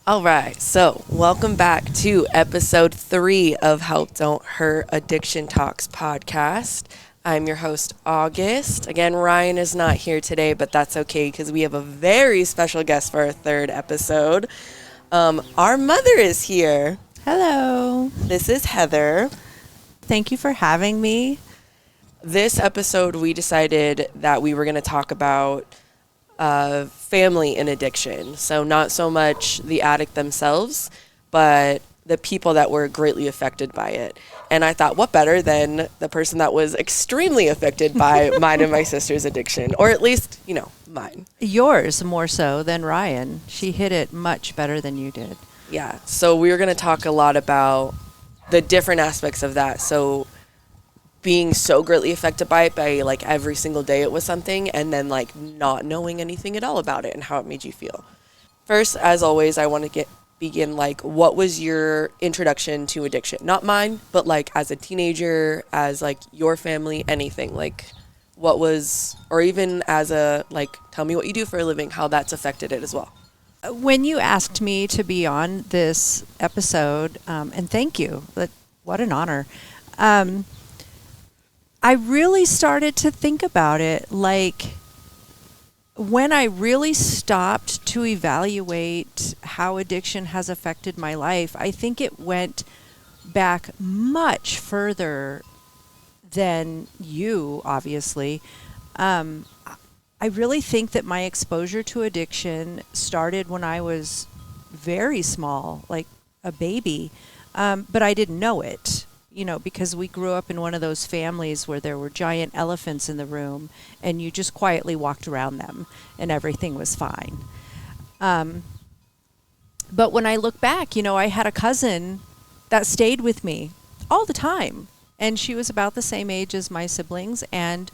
All right, so welcome back to episode 3 of Help Don't Hurt Addiction Talks podcast. I'm your host, August. Again, Ryan is not here today, but that's okay because we have a very special guest for our third episode. Our mother is here. Hello. This is Heather. Thank you for having me. This episode, we decided that we were going to talk about family and addiction. So not so much the addict themselves, but the people that were greatly affected by it. And I thought, what better than the person that was extremely affected by mine and my sister's addiction, or at least, mine. Yours more so than Ryan. She hit it much better than you did. Yeah. So we were going to talk a lot about the different aspects of that. So being so greatly affected by it, by like every single day it was something, and then like not knowing anything at all about it and how it made you feel. First, as always, I want to begin like, what was your introduction to addiction? Not mine, but like as a teenager, as like your family, anything. Like what was, or even as a, like, tell me what you do for a living, how that's affected it as well. When you asked me to be on this episode, and thank you, what an honor. I really started to think about it, like when I really stopped to evaluate how addiction has affected my life, I think it went back much further than you, obviously. I really think that my exposure to addiction started when I was very small, like a baby, but I didn't know it. Because we grew up in one of those families where there were giant elephants in the room and you just quietly walked around them and everything was fine. But when I look back, I had a cousin that stayed with me all the time. And she was about the same age as my siblings. And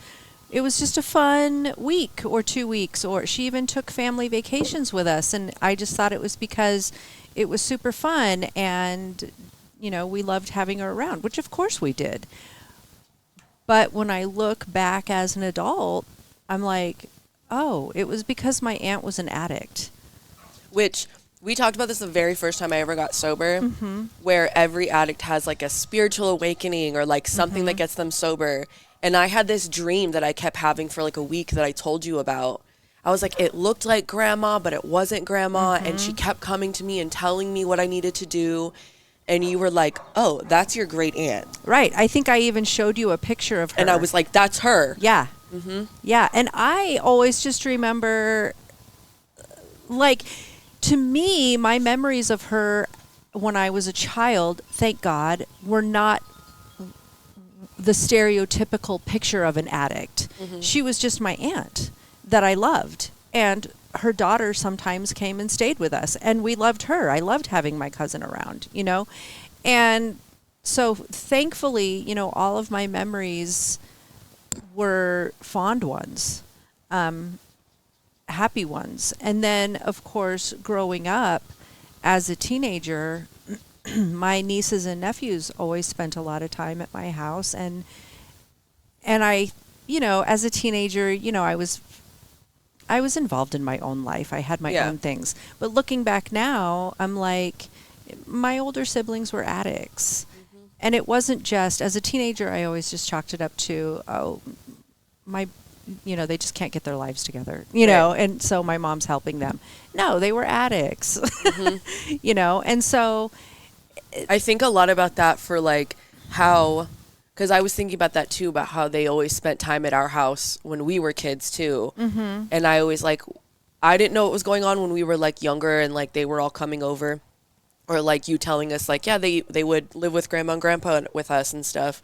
it was just a fun week or 2 weeks. Or she even took family vacations with us. And I just thought it was because it was super fun and we loved having her around, which of course we did. But when I look back as an adult, I'm like, oh, it was because my aunt was an addict. Which we talked about this the very first time I ever got sober, where every addict has like a spiritual awakening or like something that gets them sober. And I had this dream that I kept having for like a week that I told you about. I was like, it looked like grandma, but it wasn't grandma. And she kept coming to me and telling me what I needed to do. And you were like, oh, that's your great aunt. Right. I think I even showed you a picture of her. And I was like, that's her. Yeah. Yeah. And I always just remember, like, to me, my memories of her when I was a child, thank God, were not the stereotypical picture of an addict. She was just my aunt that I loved. And her daughter sometimes came and stayed with us, and we loved her. I loved having my cousin around, And so thankfully, all of my memories were fond ones, happy ones. And then, of course, growing up as a teenager, my nieces and nephews always spent a lot of time at my house. And I, as a teenager, I was involved in my own life. I had my own things. But looking back now, I'm like, my older siblings were addicts. And it wasn't just, as a teenager, I always just chalked it up to, they just can't get their lives together, and so my mom's helping them. No, they were addicts, and so. I think a lot about that for like how, because I was thinking about that too, about how they always spent time at our house when we were kids too. And I always I didn't know what was going on when we were like younger and like they were all coming over, or like you telling us like, yeah, they would live with grandma and grandpa with us and stuff.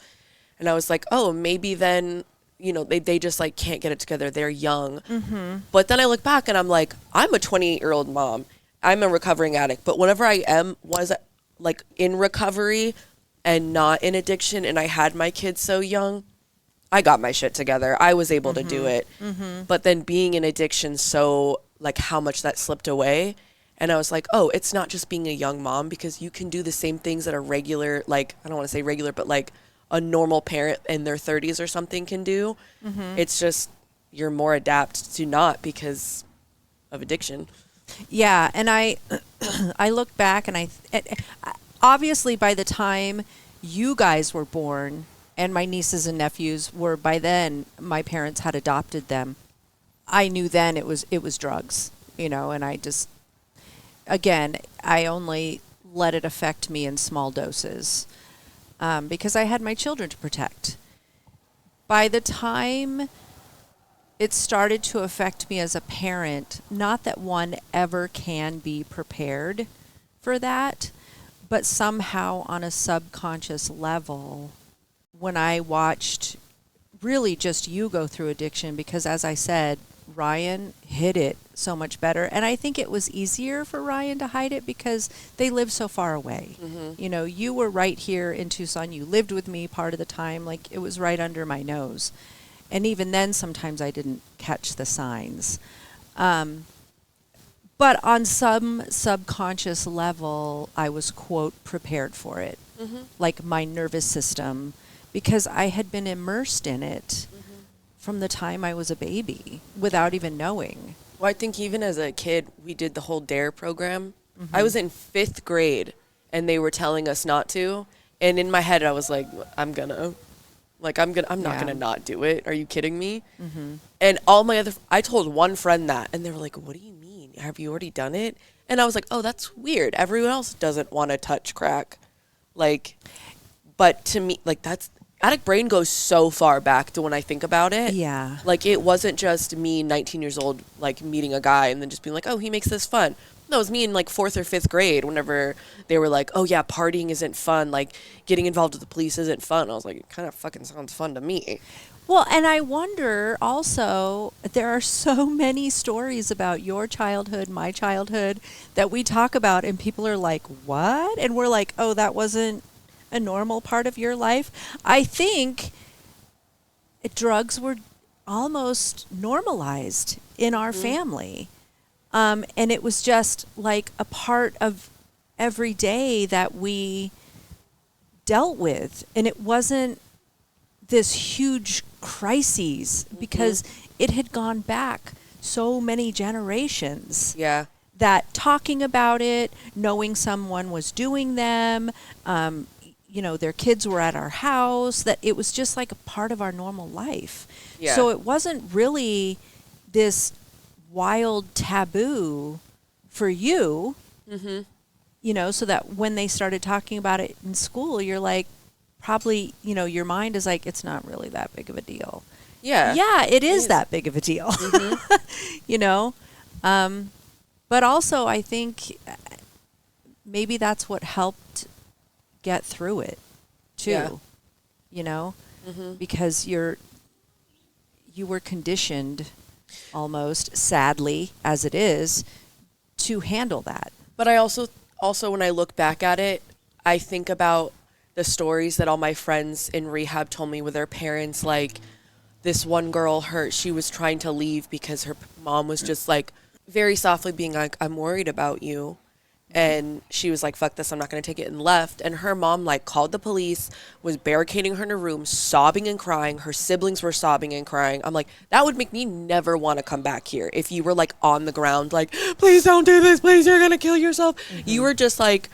And I was like, oh, maybe then, they just like can't get it together. They're young. But then I look back and I'm like, I'm a 28-year-old mom. I'm a recovering addict. But whenever was like in recovery and not in addiction, and I had my kids so young, I got my shit together. I was able to do it. But then being in addiction, so like how much that slipped away. And I was like, oh, it's not just being a young mom, because you can do the same things that a regular, like, I don't want to say regular, but like a normal parent in their 30s or something can do. It's just you're more adapt to not because of addiction. Yeah, and I I look back and obviously by the time you guys were born and my nieces and nephews were, by then my parents had adopted them. I knew then it was drugs, and I just, again, I only let it affect me in small doses, because I had my children to protect. By the time it started to affect me as a parent, not that one ever can be prepared for that, but somehow on a subconscious level, when I watched really just you go through addiction, because as I said, Ryan hid it so much better. And I think it was easier for Ryan to hide it because they live so far away. Mm-hmm. You were right here in Tucson. You lived with me part of the time. Like, it was right under my nose. And even then, sometimes I didn't catch the signs. But on some subconscious level, I was, quote, prepared for it. Mm-hmm. Like my nervous system, because I had been immersed in it from the time I was a baby without even knowing. Well, I think even as a kid, we did the whole DARE program. Mm-hmm. I was in 5th grade, and they were telling us not to. And in my head, I was like, I'm not gonna not do it. Are you kidding me? Mm-hmm. And I told one friend that, and they were like, what do you mean? Have you already done it? And I was like, oh, that's weird. Everyone else doesn't want to touch crack. Like, but to me, like, that's, Addict Brain goes so far back to when I think about it. Yeah. Like, it wasn't just me, 19 years old, like, meeting a guy and then just being like, oh, he makes this fun. No, it was me in, like, 4th or 5th grade whenever they were like, oh, yeah, partying isn't fun. Like, getting involved with the police isn't fun. I was like, it kind of fucking sounds fun to me. Well, and I wonder also, there are so many stories about your childhood, my childhood, that we talk about and people are like, what? And we're like, oh, that wasn't a normal part of your life. I think drugs were almost normalized in our family. And it was just like a part of every day that we dealt with. And it wasn't this huge crises because it had gone back so many generations. Yeah. That talking about it, knowing someone was doing them, their kids were at our house, that it was just like a part of our normal life. Yeah. So it wasn't really this wild taboo for you, so that when they started talking about it in school, you're like, probably, your mind is like, it's not really that big of a deal. Yeah. Yeah, it is that big of a deal. But also I think maybe that's what helped get through it too. Yeah. Because you were conditioned, almost sadly as it is, to handle that. But I also when I look back at it, I think about the stories that all my friends in rehab told me with their parents. Like, this one girl, she was trying to leave because her mom was just like very softly being like, I'm worried about you. And she was like, fuck this, I'm not going to take it, and left. And her mom, like, called the police, was barricading her in a room, sobbing and crying. Her siblings were sobbing and crying. I'm like, that would make me never want to come back here. If you were, like, on the ground, like, please don't do this, please, you're going to kill yourself. You were just like,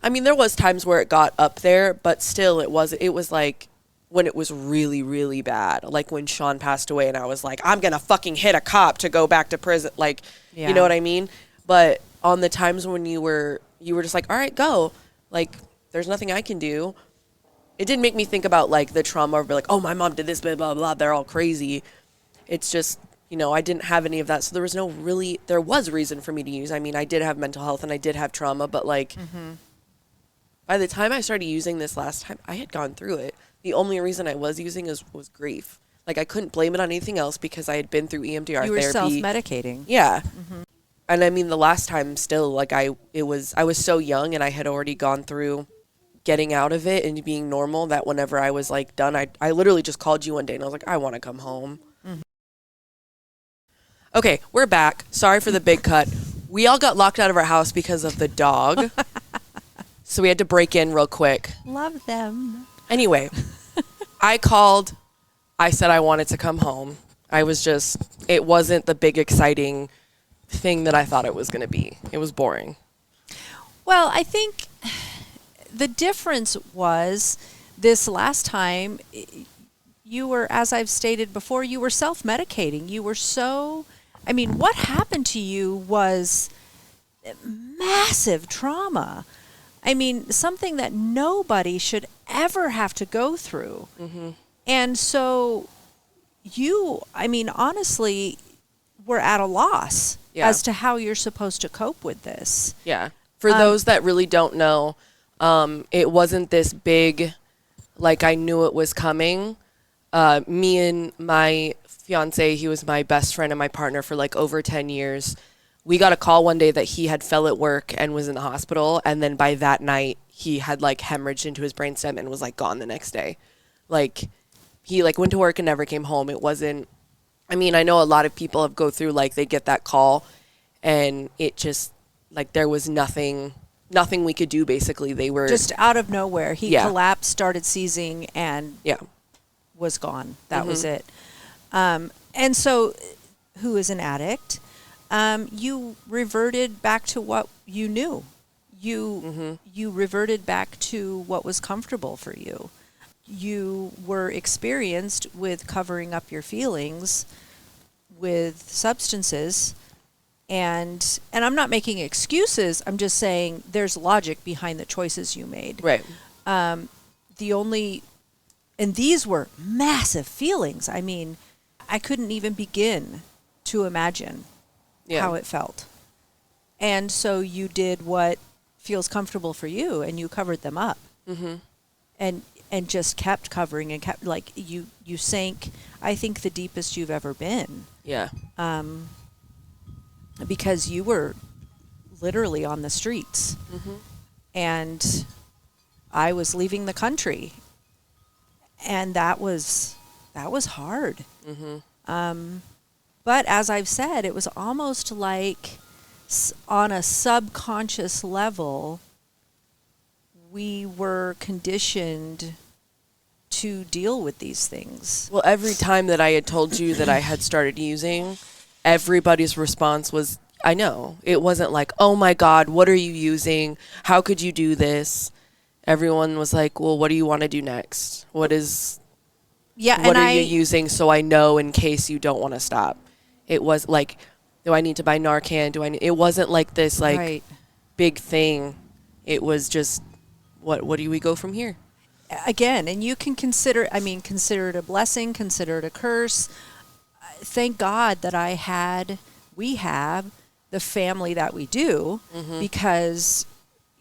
I mean, there was times where it got up there, but still it was like when it was really, really bad. Like when Sean passed away and I was like, I'm going to fucking hit a cop to go back to prison. Like, you know what I mean? But on the times when you were just like, all right, go. Like, there's nothing I can do. It didn't make me think about, like, the trauma or be like, oh, my mom did this, blah, blah, blah. They're all crazy. It's just, I didn't have any of that. So there was reason for me to use. I mean, I did have mental health and I did have trauma, but, like, by the time I started using this last time, I had gone through it. The only reason I was using was grief. Like, I couldn't blame it on anything else because I had been through EMDR therapy. You were self-medicating. Yeah. And I mean, the last time still, like, I was so young and I had already gone through getting out of it and being normal that whenever I was, like, done, I literally just called you one day and I was like, I want to come home. Okay, we're back. Sorry for the big cut. We all got locked out of our house because of the dog. So we had to break in real quick. Love them. Anyway, I called. I said I wanted to come home. It wasn't the big exciting thing that I thought it was going to be. It was boring. Well, I think the difference was this last time you were, as I've stated before, you were self-medicating. You were so, I mean, what happened to you was massive trauma. I mean, something that nobody should ever have to go through. Mm-hmm. And so you, I mean, honestly, were at a loss as to how you're supposed to cope with this. Yeah. For those that really don't know, it wasn't this big, like I knew it was coming. Me and my fiance, he was my best friend and my partner for like over 10 years. We got a call one day that he had fell at work and was in the hospital. And then by that night, he had like hemorrhaged into his brainstem and was like gone the next day. Like he like went to work and never came home. It wasn't, I mean, I know a lot of people have go through like they get that call and it just like there was nothing we could do basically. They were just out of nowhere. He collapsed, started seizing and was gone. That was it. And so who is an addict? You reverted back to what you knew. You reverted back to what was comfortable for you. You were experienced with covering up your feelings with substances, and I'm not making excuses. I'm just saying there's logic behind the choices you made. Right. And these were massive feelings. I mean, I couldn't even begin to imagine how it felt. And so you did what feels comfortable for you, and you covered them up. Mm-hmm. And just kept covering and kept, like, you sank, I think, the deepest you've ever been. Yeah. Because you were literally on the streets. Mm-hmm. And I was leaving the country. And that was hard. Mm-hmm. But as I've said, it was almost like on a subconscious level, we were conditioned to deal with these things. Well, every time that I had told you that I had started using, everybody's response was, I know. It wasn't like, oh my God, what are you using? How could you do this? Everyone was like, well, what do you want to do next? What are you using so I know in case you don't want to stop? It was like, do I need to buy Narcan? It wasn't like this big thing. It was just, what do we go from here? Again, and you can consider it a blessing, consider it a curse. Thank God that we have the family that we do, because,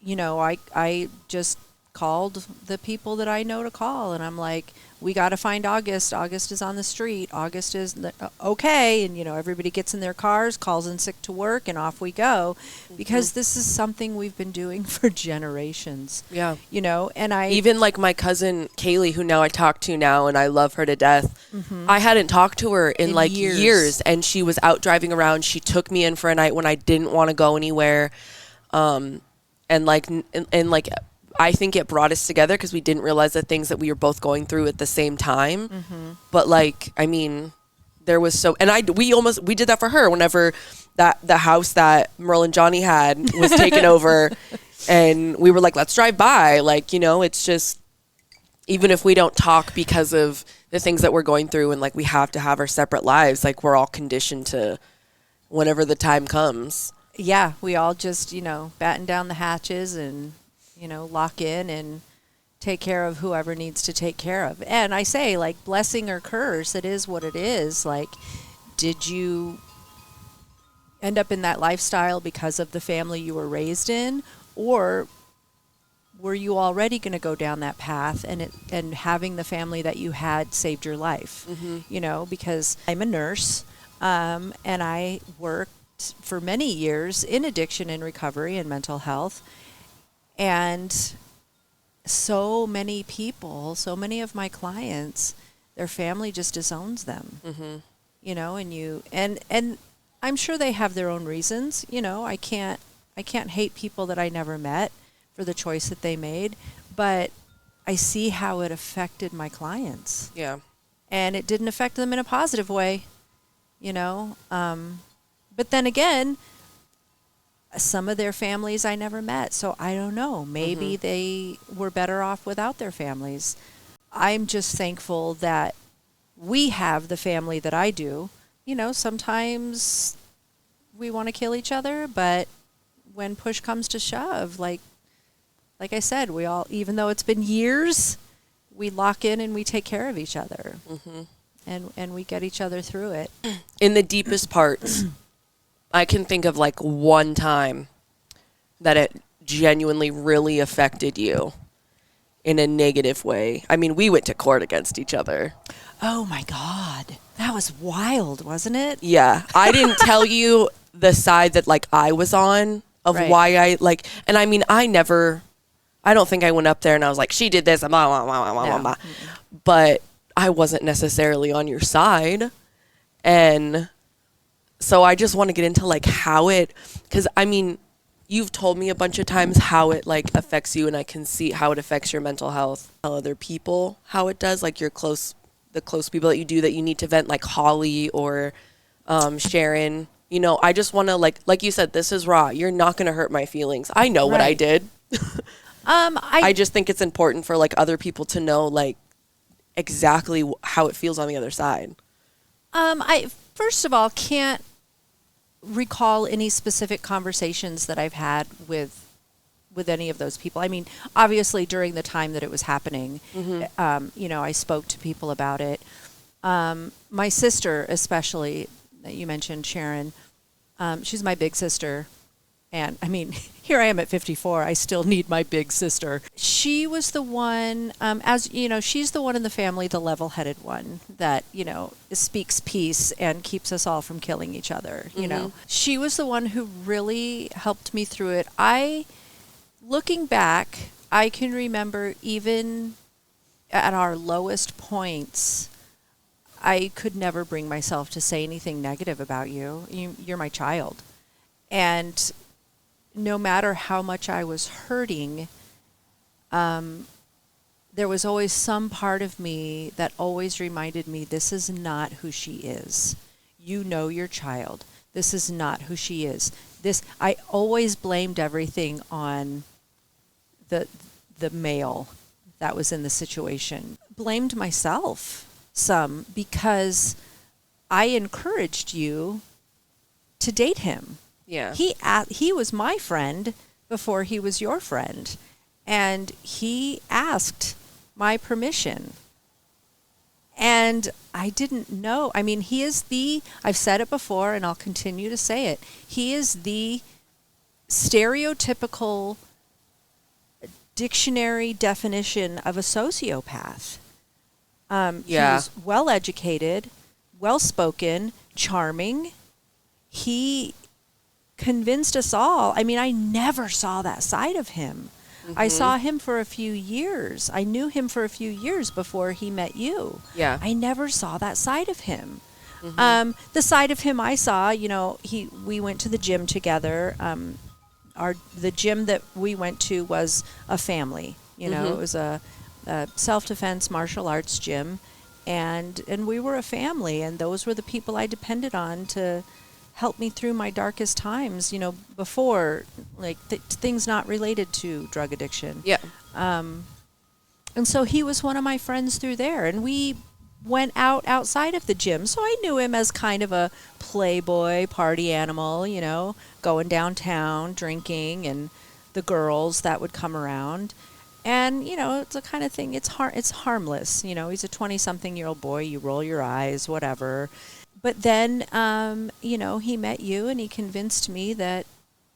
I just called the people that I know to call, and I'm like, we got to find August. August is on the street. August is okay. And, everybody gets in their cars, calls in sick to work, and off we go, because this is something we've been doing for generations. Yeah. And even like my cousin Kaylee, who now I talk to now, and I love her to death. Mm-hmm. I hadn't talked to her in like years, and she was out driving around. She took me in for a night when I didn't want to go anywhere. I think it brought us together because we didn't realize the things that we were both going through at the same time. Mm-hmm. But there was we did that for her whenever the house that Merle and Johnny had was taken over, and we were like, let's drive by. It's just, even if we don't talk because of the things that we're going through, and like we have to have our separate lives, like we're all conditioned to whenever the time comes. Yeah, we all just, batten down the hatches and lock in and take care of whoever needs to take care of. And I say, like, blessing or curse, it is what it is. Like, did you end up in that lifestyle because of the family you were raised in, or were you already going to go down that path, and having the family that you had saved your life? Mm-hmm. Because I'm a nurse, and I worked for many years in addiction and recovery and mental health. And so many people, so many of my clients, their family just disowns them. Mm-hmm. And I'm sure they have their own reasons. I can't hate people that I never met for the choice that they made, but I see how it affected my clients. Yeah. And it didn't affect them in a positive way. But then again, some of their families I never met, so I don't know. Maybe they were better off without their families. I'm just thankful that we have the family that I do. You know, sometimes we want to kill each other, but when push comes to shove, like I said, we all, even though it's been years, we lock in and we take care of each other. And we get each other through it. In the deepest parts, I can think of like one time that it genuinely really affected you in a negative way. I mean, we went to court against each other. Oh my God. That was wild, wasn't it? Yeah. I didn't tell you the side that like I was on of why I like, and I mean, I don't think I went up there and I was like, she did this, blah, blah, blah, blah, blah, blah. But I wasn't necessarily on your side. And so I just want to get into like how because I mean, you've told me a bunch of times how it like affects you, and I can see how it affects your mental health. Tell other people how it does, like the close people that you need to vent, like Holly or Sharon. You know, I just want to like you said, this is raw. You're not going to hurt my feelings. I know what I did. I just think it's important for like other people to know like exactly how it feels on the other side. I first of all can't recall any specific conversations that I've had with any of those people. I mean, obviously during the time that it was happening, you know, I spoke to people about it. My sister, especially, that you mentioned, Sharon, she's my big sister. And I mean, here I am at 54. I still need my big sister. She was the one, as you know, she's the one in the family, the level-headed one that, you know, speaks peace and keeps us all from killing each other. You know, she was the one who really helped me through it. Looking back, I can remember even at our lowest points, I could never bring myself to say anything negative about you. You're my child. And no matter how much I was hurting, there was always some part of me that always reminded me, this is not who she is. You know your child. This is not who she is. I always blamed everything on the male that was in the situation. Blamed myself some because I encouraged you to date him. Yeah. He was my friend before he was your friend, and he asked my permission. And I didn't know. I mean, I've said it before and I'll continue to say it. He is the stereotypical dictionary definition of a sociopath. He was well educated, well spoken, charming. He convinced us all. I mean, I never saw that side of him. I saw him for a few years. I knew him for a few years before he met you. Yeah. I never saw that side of him. The side of him I saw, you know, we went to the gym together. The gym that we went to was a family. You know, it was a self-defense martial arts gym, and we were a family, and those were the people I depended on to help me through my darkest times, you know, before, like, things not related to drug addiction. Yeah. And so he was one of my friends through there, and we went outside of the gym. So I knew him as kind of a playboy party animal, you know, going downtown, drinking, and the girls that would come around. And, you know, it's the kind of thing, it's harmless. You know, he's a 20-something-year-old boy. You roll your eyes, whatever. But then, you know, he met you, and he convinced me that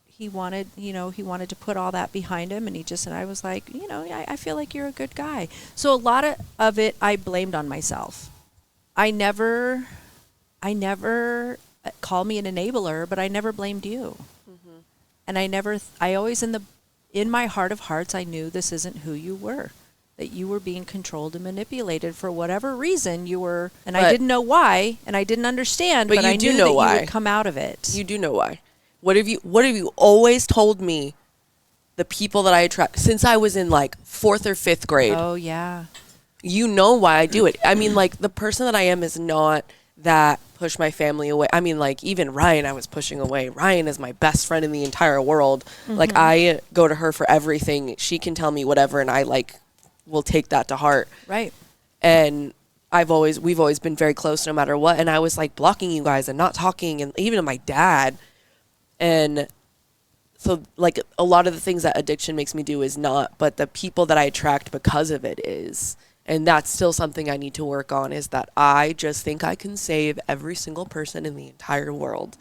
he wanted to put all that behind him. And I was like, you know, I feel like you're a good guy. So a lot of it I blamed on myself. I never call me an enabler, but I never blamed you. And I always in my heart of hearts, I knew this isn't who you were. That you were being controlled and manipulated for whatever reason you were, and I didn't know why, and I didn't understand, but I knew that you would come out of it. You do know why. What have you always told me? The people that I attract since I was in like 4th or 5th grade. Oh yeah. You know why I do it. I mean, like, the person that I am is not that push my family away. I mean, like, even Ryan, I was pushing away. Ryan is my best friend in the entire world. Like, I go to her for everything. She can tell me whatever, and I, like, will take that to heart. Right. And we've always been very close no matter what. And I was, like, blocking you guys and not talking, and even to my dad. And so, like, a lot of the things that addiction makes me do is not, but the people that I attract because of it is. And that's still something I need to work on, is that I just think I can save every single person in the entire world.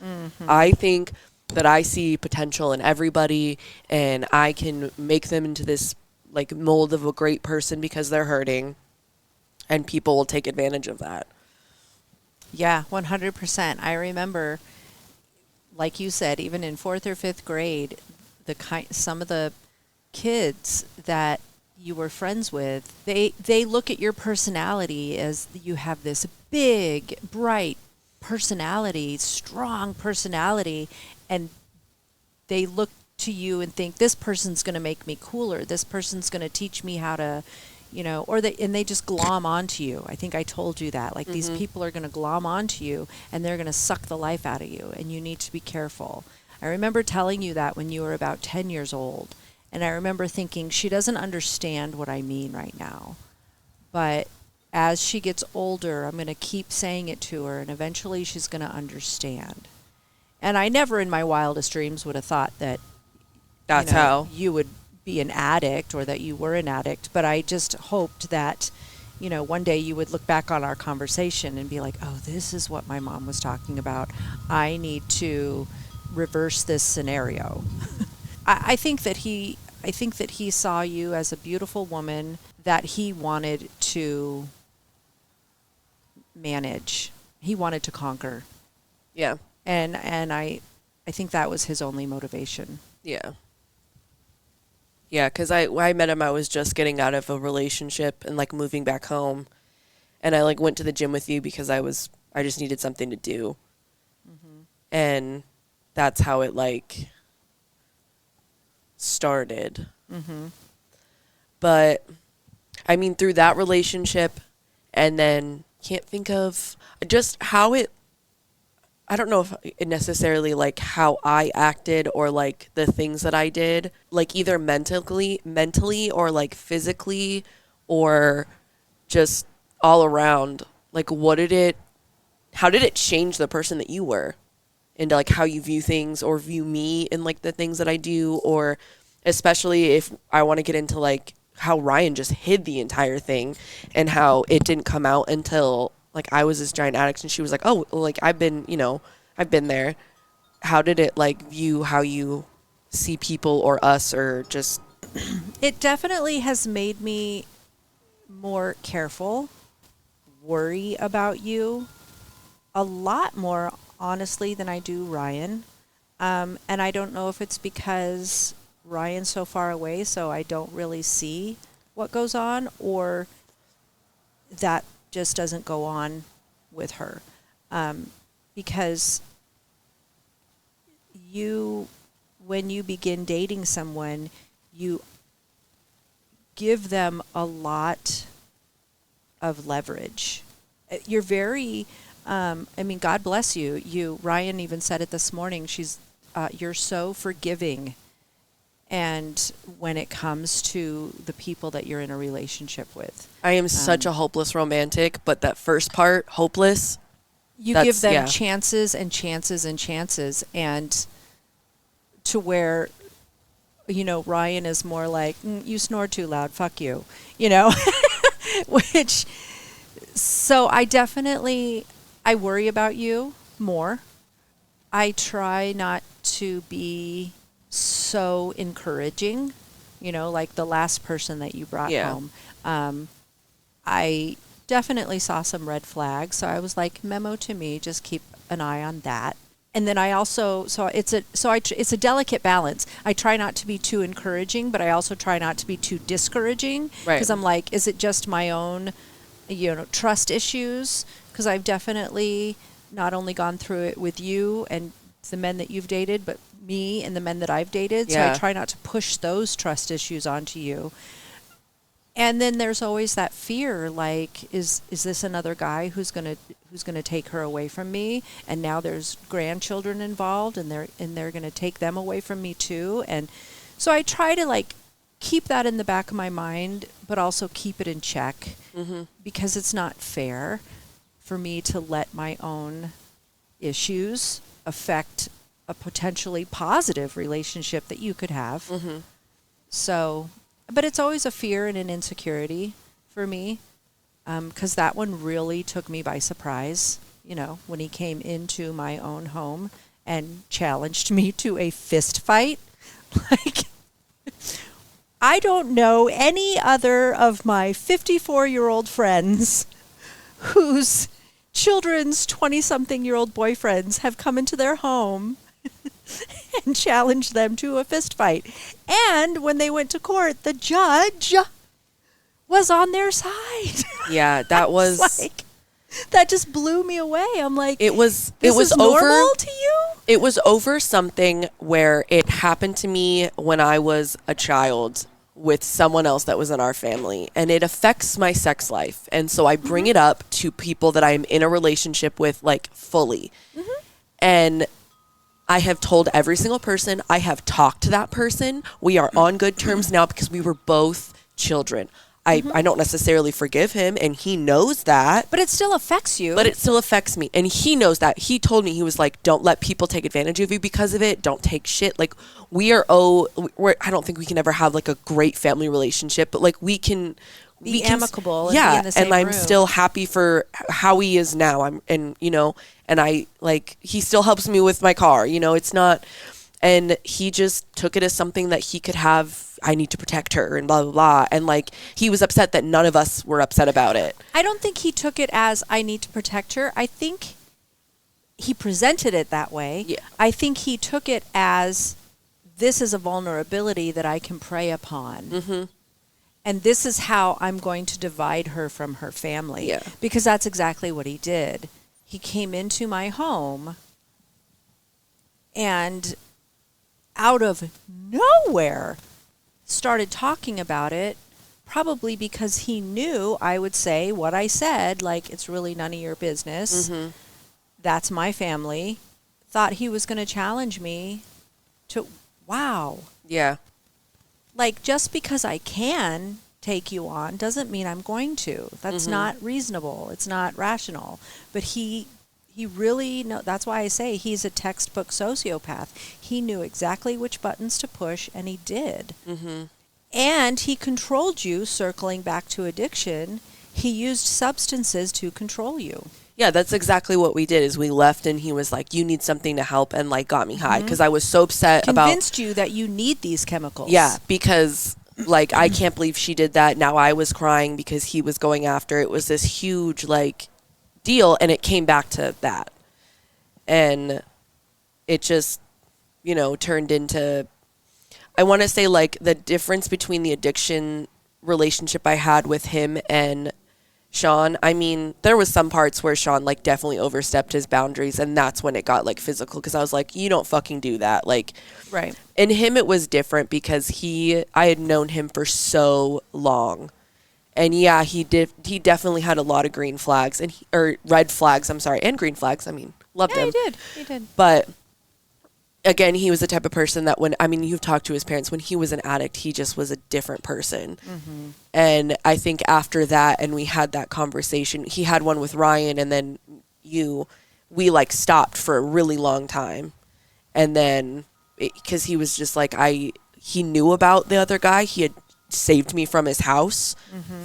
I think that I see potential in everybody, and I can make them into this, like, mold of a great person because they're hurting, and people will take advantage of that. Yeah, 100%. I remember, like you said, even in 4th or 5th grade, some of the kids that you were friends with, they look at your personality as you have this big, bright personality, strong personality, and they look to you and think, this person's going to make me cooler, this person's going to teach me how to, and they just glom onto you. I think I told you that. Like, these people are going to glom onto you, and they're going to suck the life out of you, and you need to be careful. I remember telling you that when you were about 10 years old. And I remember thinking, she doesn't understand what I mean right now. But as she gets older, I'm going to keep saying it to her, and eventually she's going to understand. And I never in my wildest dreams would have thought that That's how you would be an addict or that you were an addict. But I just hoped that, one day you would look back on our conversation and be like, oh, this is what my mom was talking about. I need to reverse this scenario. I think that he saw you as a beautiful woman that he wanted to manage. He wanted to conquer. Yeah. And I think that was his only motivation. Yeah. Yeah, because when I met him, I was just getting out of a relationship and, like, moving back home. And I, like, went to the gym with you because I just needed something to do. And that's how it, like, started. But I mean, through that relationship, and then can't think of just how I don't know if it necessarily, like, how I acted or, like, the things that I did, like, either mentally or, like, physically or just all around. Like, how did it change the person that you were? Into, like, how you view things or view me and, like, the things that I do, or especially if I want to get into, like, how Ryan just hid the entire thing and how it didn't come out until, like, I was this giant addict and she was like, oh, like, I've been there. How did it, like, view how you see people or us, or just... It definitely has made me more careful, worry about you a lot more honestly than I do Ryan. And I don't know if it's because Ryan's so far away, so I don't really see what goes on, or that just doesn't go on with her. Because when you begin dating someone, you give them a lot of leverage. You're very... God bless you. Ryan even said it this morning. You're so forgiving. And when it comes to the people that you're in a relationship with, I am such a hopeless romantic, but that first part, hopeless, you give them chances and chances and chances, and to where, Ryan is more like, you snore too loud, fuck you, which, so I worry about you more. I try not to be so encouraging, like the last person that you brought home. I definitely saw some red flags, so I was like, memo to me, just keep an eye on that. And then I also, it's a delicate balance. I try not to be too encouraging, but I also try not to be too discouraging, because I'm like, is it just my own, trust issues? Because I've definitely not only gone through it with you and the men that you've dated, but me and the men that I've dated. So I try not to push those trust issues onto you. And then there's always that fear, like, is this another guy who's gonna take her away from me? And now there's grandchildren involved, and they're gonna take them away from me too. And so I try to like keep that in the back of my mind, but also keep it in check, because it's not fair for me to let my own issues affect a potentially positive relationship that you could have. So. But it's always a fear and an insecurity for me, because that one really took me by surprise, when he came into my own home and challenged me to a fist fight. Like, I don't know any other of my 54-year-old friends whose children's 20-something-year-old boyfriends have come into their home and challenged them to a fist fight. And when they went to court, the judge was on their side. Yeah, that was like, that just blew me away. I'm like, it was normal over to you? It was over something where it happened to me when I was a child with someone else that was in our family, and it affects my sex life. And so I bring it up to people that I'm in a relationship with, like, fully. And I have told every single person. I have talked to that person. We are on good terms now because we were both children. I don't necessarily forgive him, and he knows that. But it still affects you. But it still affects me, and he knows that. He told me, he was like, don't let people take advantage of you because of it. Don't take shit. Like, I don't think we can ever have, like, a great family relationship, but, like, we can be amicable. Yeah, and be in the same I'm room. still happy for how he is now. And I, like, he still helps me with my car, it's not, and he just took it as something that he could have, I need to protect her and blah, blah, blah. And, like, he was upset that none of us were upset about it. I don't think he took it as, I need to protect her. I think he presented it that way. Yeah. I think he took it as, this is a vulnerability that I can prey upon. And this is how I'm going to divide her from her family. Yeah. Because that's exactly what he did. He came into my home and out of nowhere started talking about it, probably because he knew I would say what I said, like, it's really none of your business. That's my family. Thought he was going to challenge me to, wow. Yeah. Like, just because I can take you on doesn't mean I'm going to. That's not reasonable. It's not rational. But he really that's why I say he's a textbook sociopath. He knew exactly which buttons to push, and he did. And he controlled you, circling back to addiction. He used substances to control you. Yeah, that's exactly what we did. Is we left, and he was like, you need something to help, and, like, got me high because I was so upset about convinced you that you need these chemicals. Yeah, because, like, I can't believe she did that. Now I was crying because he was going after. It was this huge, like, deal, and it came back to that. And it just, turned into, I want to say, like, the difference between the addiction relationship I had with him and Sean, I mean, there was some parts where Sean, like, definitely overstepped his boundaries, and that's when it got, like, physical, because I was like, you don't fucking do that. Like, right. In him, it was different because I had known him for so long. And yeah, he definitely had a lot of green flags or red flags, I'm sorry, and green flags. I mean, loved him. Yeah, he did. But again, he was the type of person that you've talked to his parents, when he was an addict, he just was a different person. And I think after that, and we had that conversation, he had one with Ryan, and then we, like, stopped for a really long time. And then, because he was just like, he knew about the other guy. He had saved me from his house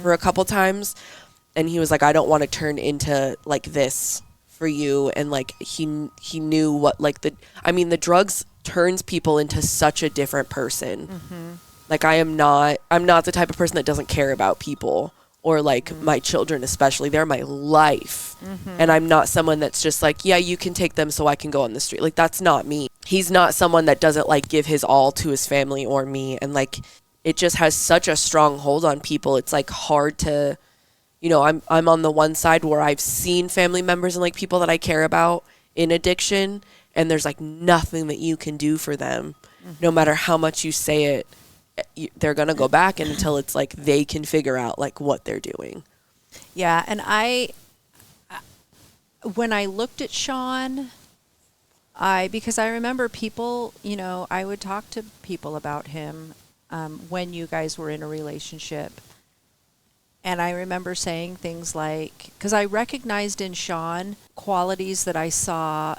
for a couple times, and he was like, I don't want to turn into, like, this for you. And, like, he knew what, like, the drugs turns people into such a different person. Like, I'm not the type of person that doesn't care about people, or, like, my children especially. They're my life. And I'm not someone that's just like, yeah, you can take them so I can go on the street. Like, that's not me. He's not someone that doesn't, like, give his all to his family or me. And, like, it just has such a strong hold on people. It's, like, hard to, I'm on the one side where I've seen family members and, like, people that I care about in addiction, and there's, like, nothing that you can do for them, no matter how much you say it. they're going to go back until it's like they can figure out like what they're doing. Yeah, and when I looked at Sean, because I remember people, I would talk to people about him when you guys were in a relationship. And I remember saying things like, because I recognized in Sean qualities that I saw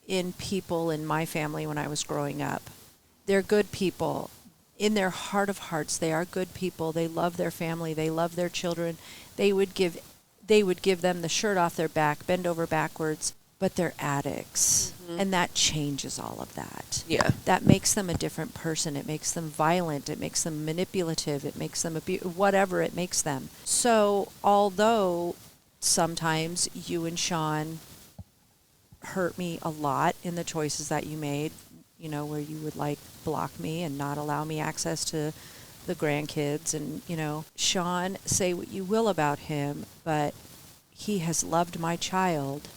in people in my family when I was growing up. They're good people. In their heart of hearts, they are good people. They love their family. They love their children. They would give them the shirt off their back, bend over backwards, but they're addicts. Mm-hmm. And that changes all of that. Yeah. That makes them a different person. It makes them violent. It makes them manipulative. It makes them whatever it makes them. So although sometimes you and Sean hurt me a lot in the choices that you made, where you would like block me and not allow me access to the grandkids, and Sean, say what you will about him, but he has loved my child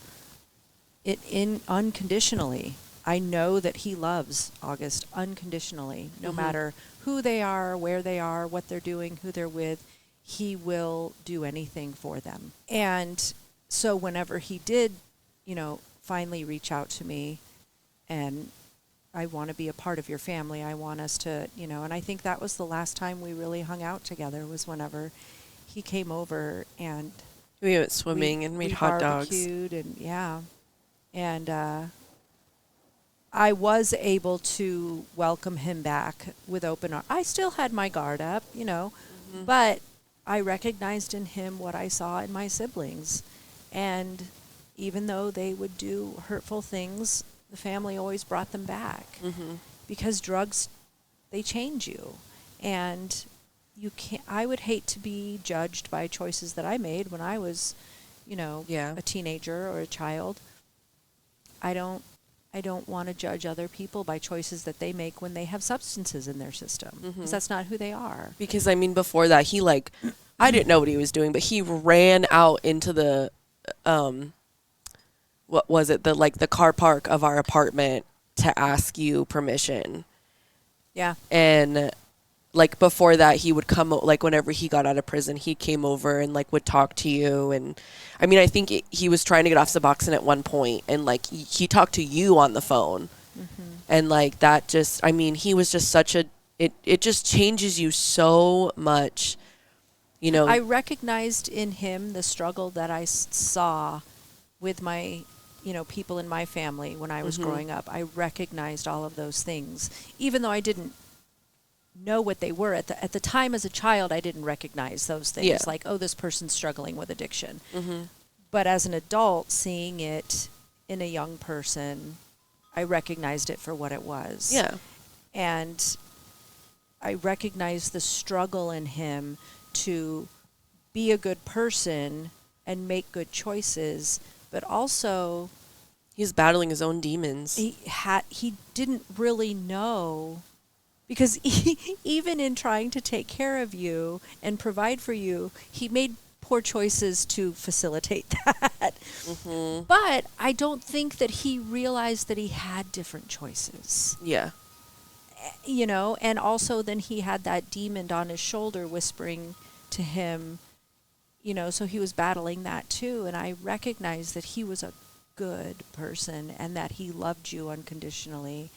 unconditionally. I know that he loves August unconditionally, no mm-hmm. matter who they are, where they are, what they're doing, who they're with. He will do anything for them. And so whenever he did, finally reach out to me and I want to be a part of your family. I want us to, and I think that was the last time we really hung out together, was whenever he came over and we went swimming and made hot dogs. And yeah. And I was able to welcome him back with open arms. I still had my guard up, mm-hmm. but I recognized in him what I saw in my siblings. And even though they would do hurtful things, the family always brought them back mm-hmm. because drugs, they change you. And I would hate to be judged by choices that I made when I was, a teenager or a child. I don't want to judge other people by choices that they make when they have substances in their system, because mm-hmm. that's not who they are. Because before that, he I didn't know what he was doing, but he ran out into the, what was it? The car park of our apartment to ask you permission. Yeah. And before that, he would come, whenever he got out of prison, he came over and would talk to you. And I think he was trying to get off Suboxone at one point, and he talked to you on the phone. Mm-hmm. And that just, he was just such it just changes you so much, I recognized in him the struggle that I saw with my, people in my family when I was mm-hmm. growing up. I recognized all of those things, even though I didn't know what they were at the time. As a child, I didn't recognize those things, this person's struggling with addiction. Mm-hmm. But as an adult, seeing it in a young person, I recognized it for what it was. Yeah. And I recognized the struggle in him to be a good person and make good choices, but also he's battling his own demons. He didn't really know, because even in trying to take care of you and provide for you, he made poor choices to facilitate that. Mm-hmm. But I don't think that he realized that he had different choices. Yeah. And also then he had that demon on his shoulder whispering to him, so he was battling that too. And I recognized that he was a good person and that he loved you unconditionally.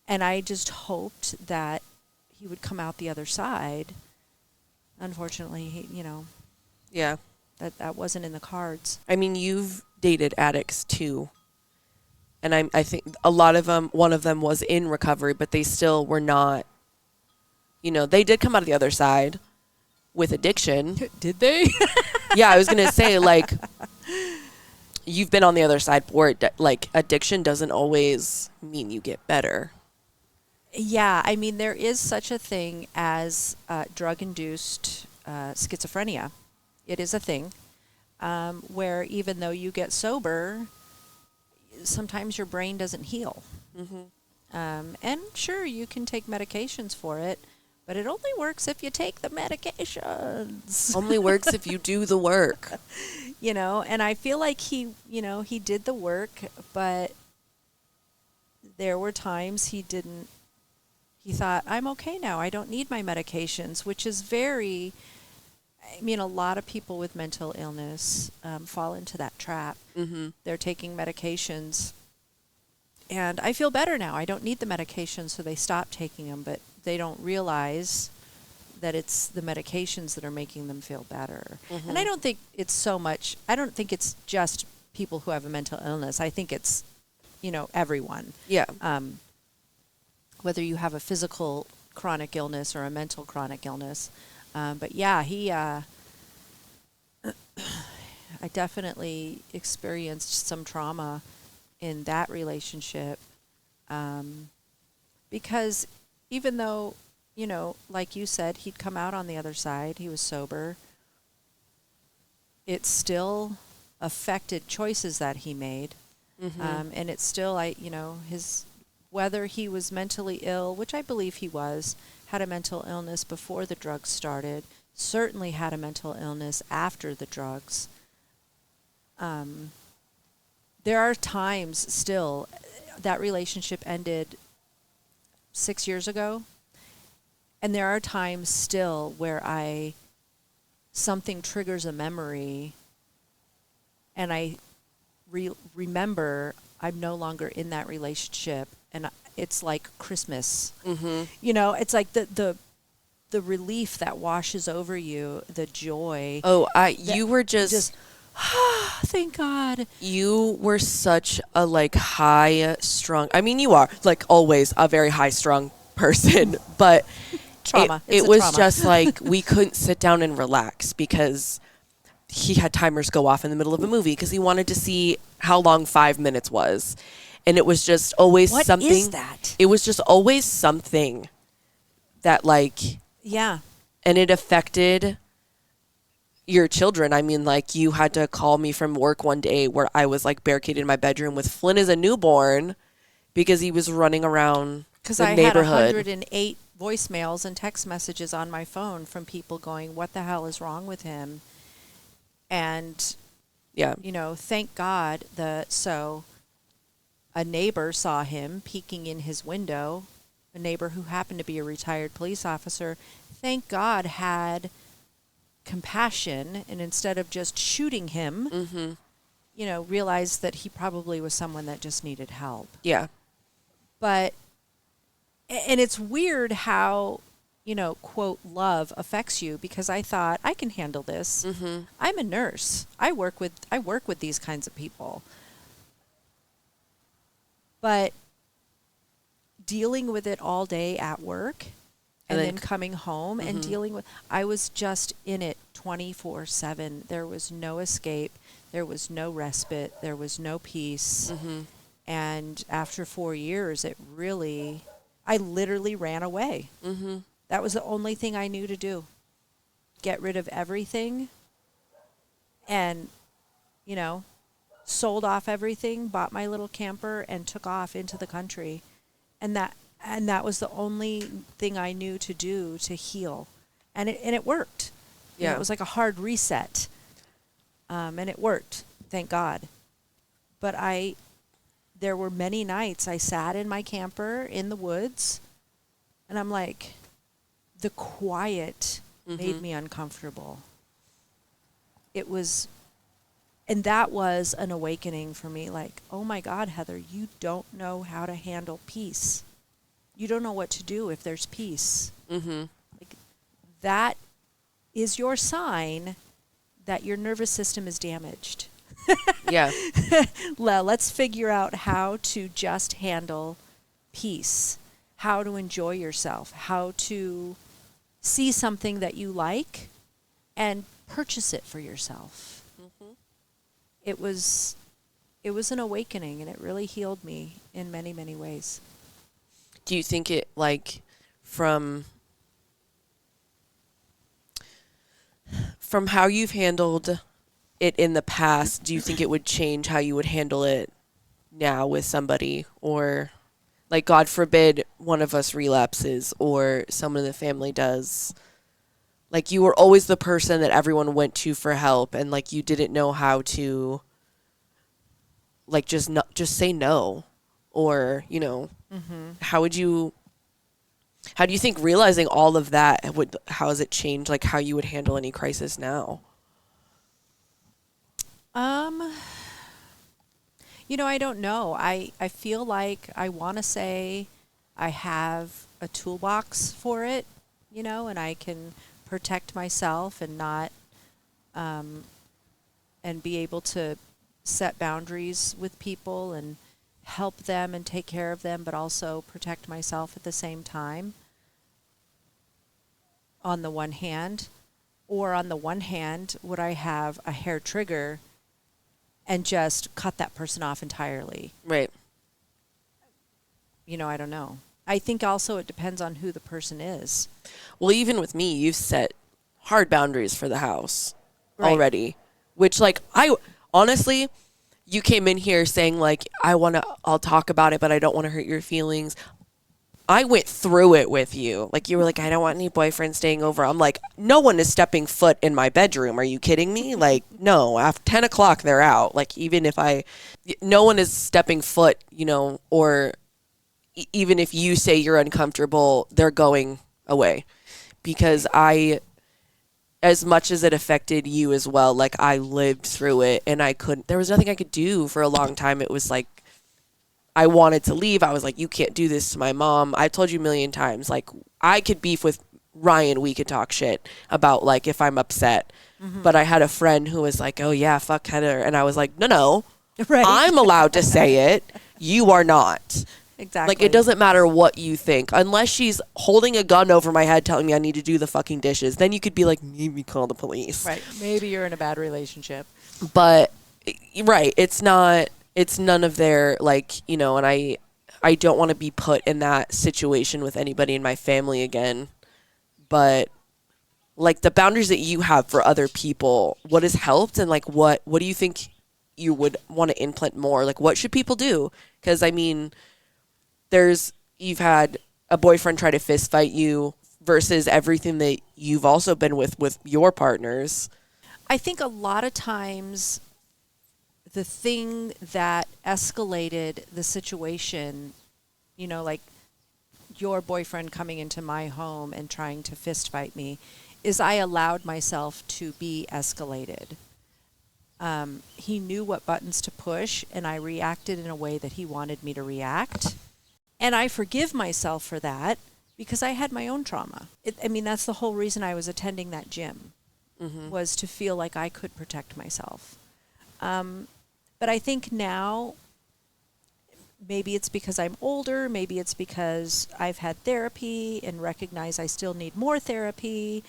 And I just hoped that he would come out the other side. Unfortunately, yeah, that wasn't in the cards. You've dated addicts too. And I think a lot of them, one of them was in recovery, but they still were not, they did come out of the other side with addiction. Did they? Yeah, I was going to say, you've been on the other side for it. Addiction doesn't always mean you get better. Yeah, there is such a thing as drug-induced schizophrenia. It is a thing where even though you get sober, sometimes your brain doesn't heal. Mm-hmm. And sure, you can take medications for it, but it only works if you take the medications. Only works if you do the work. And I feel like he did the work, but there were times he he thought, I'm okay now. I don't need my medications, which is very, I mean, a lot of people with mental illness fall into that trap. Mm-hmm. They're taking medications, and I feel better now. I don't need the medications, so they stop taking them, but they don't realize that it's the medications that are making them feel better. Mm-hmm. And I don't think it's so much, I don't think it's just people who have a mental illness. I think it's, everyone. Yeah. Whether you have a physical chronic illness or a mental chronic illness. But yeah, I definitely experienced some trauma in that relationship. Because even though, like you said, he'd come out on the other side, he was sober, it still affected choices that he made. Mm-hmm. And it's still, whether he was mentally ill, which I believe he was, had a mental illness before the drugs started, certainly had a mental illness after the drugs. There are times still, that relationship ended 6 years ago, and there are times still where something triggers a memory, and I remember I'm no longer in that relationship, and it's like Christmas. Mm-hmm. It's like the relief that washes over you, the joy. Oh, you were just thank God. You were such a high strung. I mean, you are always a very high strung person, but trauma. It was trauma. just we couldn't sit down and relax because he had timers go off in the middle of a movie because he wanted to see how long 5 minutes was. And it was just always something. What is that? It was just always something that yeah. And it affected your children. I mean, you had to call me from work one day where I was barricaded in my bedroom with Flynn as a newborn because he was running around the neighborhood. Had 108 voicemails and text messages on my phone from people going, what the hell is wrong with him? And, yeah, thank God so a neighbor saw him peeking in his window, a neighbor who happened to be a retired police officer, thank God had compassion, and instead of just shooting him, mm-hmm. Realized that he probably was someone that just needed help. Yeah. And it's weird how, quote, love affects you, because I thought I can handle this. Mm-hmm. I'm a nurse. I work with these kinds of people. But dealing with it all day at work and then coming home mm-hmm. and dealing with, I was just in it 24/7. There was no escape. There was no respite. There was no peace. Mm-hmm. And after 4 years, I literally ran away. Mm-hmm. That was the only thing I knew to do. Get rid of everything and, sold off everything, bought my little camper, and took off into the country. And that was the only thing I knew to do to heal. And it worked. Yeah. It was like a hard reset. And it worked, thank God. But there were many nights I sat in my camper in the woods, and I'm like, the quiet mm-hmm. made me uncomfortable. And that was an awakening for me, oh my God, Heather, you don't know how to handle peace. You don't know what to do if there's peace. Mm-hmm. That is your sign that your nervous system is damaged. Yeah. Well, let's figure out how to just handle peace, how to enjoy yourself, how to see something that you like and purchase it for yourself. Mm-hmm. It was an awakening, and it really healed me in many, many ways. Do you think it from how you've handled it in the past, do you think it would change how you would handle it now with somebody? Or God forbid one of us relapses or someone in the family does. You were always the person that everyone went to for help, and you didn't know how to just say no, or Mm-hmm. how would you How do you think realizing all of that would, how has it changed like how you would handle any crisis now? Um, I don't know. I feel like I want to say I have a toolbox for it, and I can protect myself and not, and be able to set boundaries with people and help them and take care of them, but also protect myself at the same time, on the one hand. Or on the one hand, would I have a hair trigger and just cut that person off entirely? Right. I don't know. I think also it depends on who the person is. Well, even with me, you've set hard boundaries for the house Right. already, which like I honestly, you came in here saying like I'll talk about it, but I don't want to hurt your feelings. I went through it with you. Like you were like, I don't want any boyfriend staying over. I'm like, no one is stepping foot in my bedroom. Are you kidding me? Like, no, after 10 o'clock, they're out. Like, even if no one is stepping foot, or even if you say you're uncomfortable, they're going away. Because as much as it affected you as well, like I lived through it and there was nothing I could do for a long time. It was like, I wanted to leave. I was like, you can't do this to my mom. I told you a million times, like, I could beef with Ryan. We could talk shit about, like, if I'm upset. Mm-hmm. But I had a friend who was like, oh, yeah, fuck Heather. And I was like, no. Right. I'm allowed to say it. You are not. Exactly. Like, it doesn't matter what you think. Unless she's holding a gun over my head telling me I need to do the fucking dishes. Then you could be like, maybe call the police. Right. Maybe you're in a bad relationship. But, right, it's none of their, like, and I don't want to be put in that situation with anybody in my family again. But, like, the boundaries that you have for other people, what has helped? And, like, what do you think you would want to implement more? Like, what should people do? Because, I mean, you've had a boyfriend try to fist fight you versus everything that you've also been with your partners. I think a lot of times the thing that escalated the situation, like your boyfriend coming into my home and trying to fist fight me, is I allowed myself to be escalated. He knew what buttons to push, and I reacted in a way that he wanted me to react. And I forgive myself for that because I had my own trauma. That's the whole reason I was attending that gym, was to feel like I could protect myself. But I think now, maybe it's because I'm older, maybe it's because I've had therapy and recognize I still need more therapy,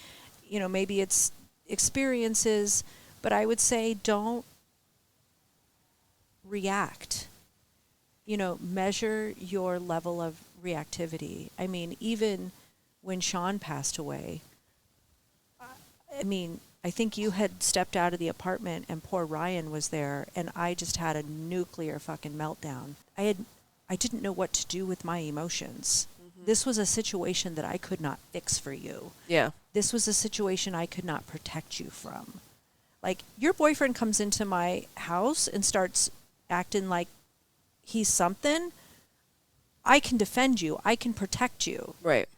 maybe it's experiences, but I would say don't react. Measure your level of reactivity. Even when Sean passed away, I think you had stepped out of the apartment and poor Ryan was there, and I just had a nuclear fucking meltdown. I didn't know what to do with my emotions. Mm-hmm. This was a situation that I could not fix for you. Yeah. This was a situation I could not protect you from. Like, your boyfriend comes into my house and starts acting like he's something. I can defend you. I can protect you. Right.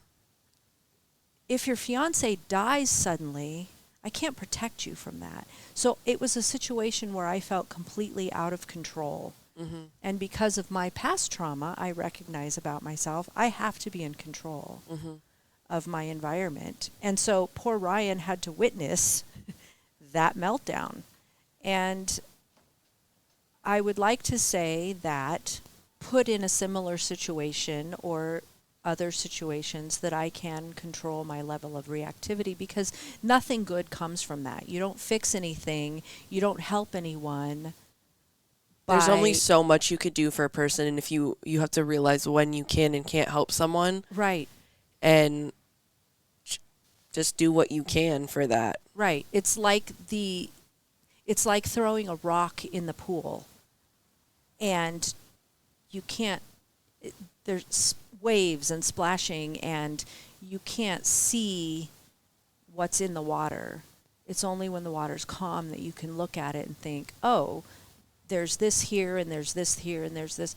If your fiance dies suddenly, I can't protect you from that. So it was a situation where I felt completely out of control. Mm-hmm. And because of my past trauma, I recognize about myself, I have to be in control of my environment. And so poor Ryan had to witness that meltdown. And I would like to say that put in a similar situation or other situations that I can control my level of reactivity, because nothing good comes from that. You don't fix anything. You don't help anyone. There's only so much you could do for a person, and if you have to realize when you can and can't help someone. Right. And just do what you can for that. Right. It's like throwing a rock in the pool. And you can't, there's waves and splashing, and you can't see what's in the water. It's only when the water's calm that you can look at it and think, oh, there's this here, and there's this here, and there's this.